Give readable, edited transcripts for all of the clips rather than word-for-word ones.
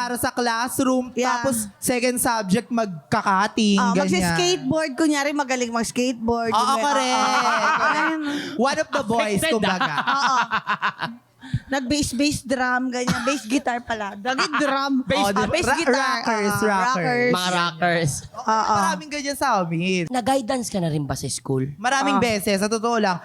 para sa classroom. Yeah. Tapos, second subject, magkakating. ganyan. Magsi-skateboard. Kunyari, magaling mag-skateboard. Oo, Yung may- correct. One of the boys, Affected, kumbaga. Oo. Nag-bass drum, ganyan. Bass guitar pala. Dagi drum. Oh, Bass guitar. rockers. Mga rockers. Oo. Maraming ganyan sa amin. Nag-guidance ka na rin ba sa school? Maraming beses, sa totoo lang.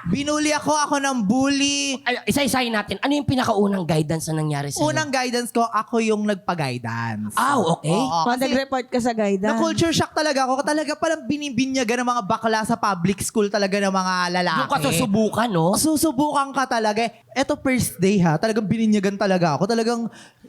Binuli ako ng bully. Ay, isa-isahin natin. Ano yung pinakaunang guidance na nangyari sa'yo? Unang guidance ko, ako yung nagpa-guidance. okay. Oo, Pag kasi nag-report ka sa guidance. na-culture shock talaga ako. Talaga palang binibinyagan ng mga bakla sa public school talaga ng mga lalaki. Yung ka susubukan, no? Susubukan ka talaga. Eto first day ha, talagang bininyagan talaga ako.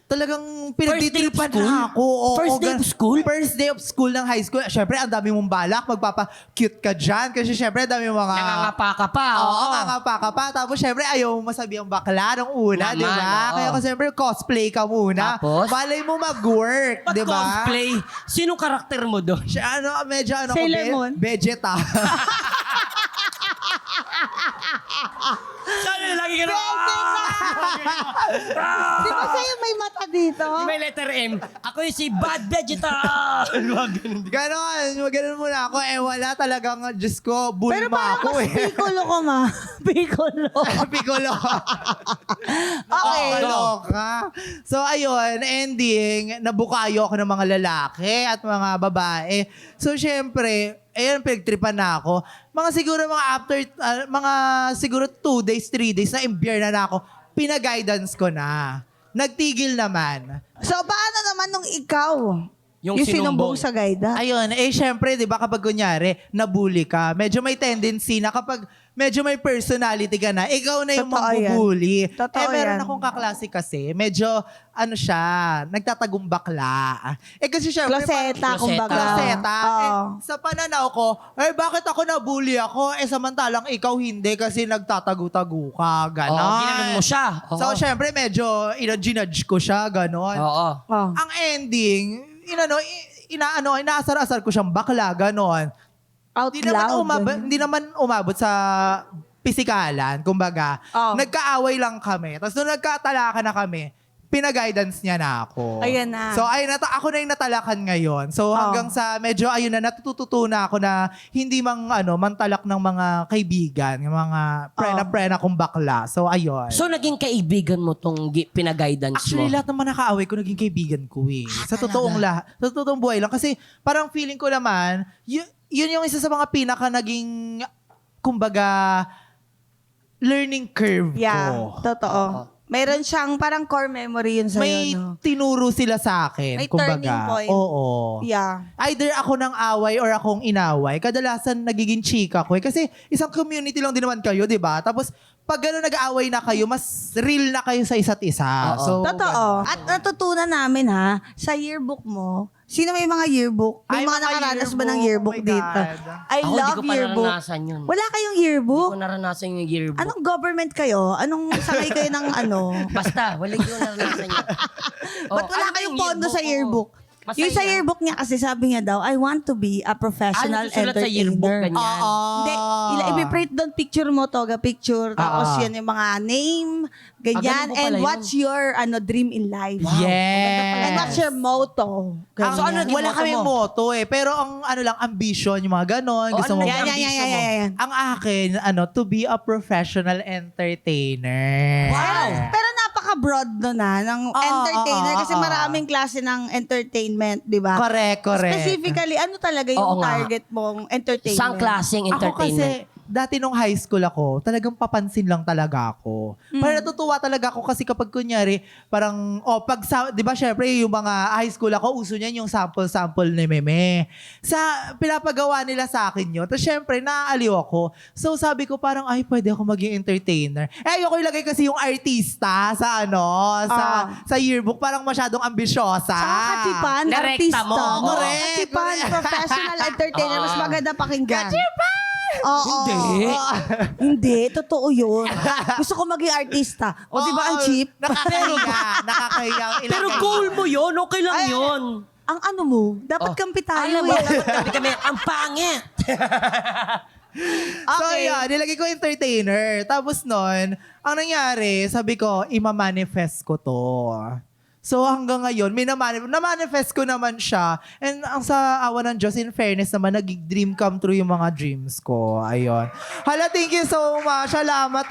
Talagang pinagtitripan school? na ako. Oo, First day of school? First day of school ng high school. Siyempre, ang dami mong balak. Magpapa-cute ka dyan. Kasi siyempre, ang dami mong mga... Nangangapa ka pa. Oo, ngangapa ka pa. Tapos siyempre, ayaw mo masabi ang bakla nung una, Naman, di ba? oo. Kaya ko siyempre, cosplay ka muna. Tapos? Malay mo mag-work, Ba't di ba? cosplay? Sinong karakter mo doon? Siya, medyo Sailor Moon? Vegeta. Sana lagi ka na. Di ba sa'yo may mata dito? May letter M. Ako yung si Bad Vegeta. Ganon muna ako. Wala talagang, Diyos ko, Pero bulma parang ako mas piccolo ko, ma. Piccolo. Piccolo. Okay. Loka. So, ayun, ending, nabukayo ako ng mga lalaki at mga babae. So, syempre, ayun, pinagtripan na ako. Mga siguro 2 days, 3 days, na-imbier na ako. Pina-guidance ko na. Nagtigil naman. So, paano naman nung ikaw? Yung sinumbong sinumbong. sa guida? Ayun, syempre, di ba kapag kunyari, nabully ka, medyo may tendency na kapag medyo may personality ka na, ikaw na yung Totoo yan. mambubully. Totoo Meron yan. akong kaklase kasi, medyo, siya, nagtatagong bakla. Kasi syempre, Kloseta, Kloseta. kumbaga. Kloseta. Oo. Sa pananaw ko, bakit ako nabully ako? Samantalang ikaw hindi kasi nagtatago-tago ka. Ganon. Ginanon mo siya. Oo. So, syempre, medyo, ginudge ko siya, ganon. Oo. Oh. Ang ending, inaasar-asar ko siyang bakla, ganon. Out Hindi naman, loud. hindi naman umabot sa pisikalan, kumbaga. Oh. Nagkaaway lang kami. Tapos nung nagkatalakan na kami, pina-guidance niya na ako. Ayan na. So, ako na yung natalakan ngayon. So, hanggang sa medyo, ayun na, natututunan ako na hindi mantalak ng mga kaibigan, yung mga prena-prena kong bakla. So, ayun. So, naging kaibigan mo tong pinag-guidance Actually, mo? lahat naman nakaaway ko naging kaibigan ko eh. Sa totoong buhay lang. Kasi parang feeling ko naman, yun yung isa sa mga pinaka naging, kumbaga, learning curve Yeah, ko. totoo. Meron siyang parang core memory yun sa'yo, May no? tinuro sila sa akin. May kumbaga. turning point. Oo. Yeah. Either ako ng away or akong inaway. Kadalasan nagiging chika ko eh. Kasi isang community lang din naman kayo, di ba? Tapos, pag gano'n nag-aaway na kayo, mas real na kayo sa isa't isa. Oo. So, Totoo. At natutunan namin sa yearbook mo, sino may mga yearbook? May Ay, mga mga nakaranas ba ng yearbook? yearbook Oh my dito? God. I Ako, love di ko pa yearbook. naranasan yun. Wala kayong Hindi yearbook? ko naranasan yung yearbook. Anong government kayo? Anong sakay kayo ng ano? Basta, wala ko naranasan yun. Ba't wala kayong pondo sa yearbook? Masaya. Yung sa yearbook niya kasi sabi niya daw, I want to be a professional Nagsusulat sa yearbook, entertainer. ganyan. Hindi, ipiprint doon picture mo, toga picture, tapos yan yung mga name, ganyan, ganun po and pala what's your dream in life. Yes. And what's your motto? So, ano naging wala motto kami mo? motto eh. Pero ang ambition, yung mga ganon. Gusto mo, Yan. ang akin, to be a professional entertainer. Pero napaka-broad nun ng entertainer kasi maraming klase ng entertainment, di ba? Correct. Specifically, ano talaga yung Oo nga. target mong entertainment? Isang klaseng Ako kasi, entertainment. dati nung high school ako, talagang papansin lang talaga ako. Parang natutuwa talaga ako kasi kapag kunyari, parang, di ba syempre yung mga high school ako, uso niyan yung sample ni Meme. Pinapagawa nila sa akin yun. Tapos syempre, naaaliw ako. So sabi ko parang, ay, pwede ako maging entertainer. Ayoko ilagay kasi yung artista sa yearbook. Parang masyadong ambisyosa. Saka kachipan, Direkta artista. mo. Correct. Kachipan, professional entertainer. Mas maganda pakinggan. Kachipan! Oo. Hindi, totoo yun. Gusto ko maging artista. O di ba ang cheap? Nakakahiya. Pero goal mo yun, okay lang yun. Ang ano mo, dapat kampi tayo Alam mo, eh. dapat kami kami, ang pangit. So, yun, nilagay ko entertainer. Tapos nun, ang nangyari, sabi ko, ima-manifest ko to. So hanggang ngayon, na-manifest ko naman siya. And ang sa awa ng Diyos, in fairness naman, nag-dream come true yung mga dreams ko. Ayun. Hala, thank you so much. Salamat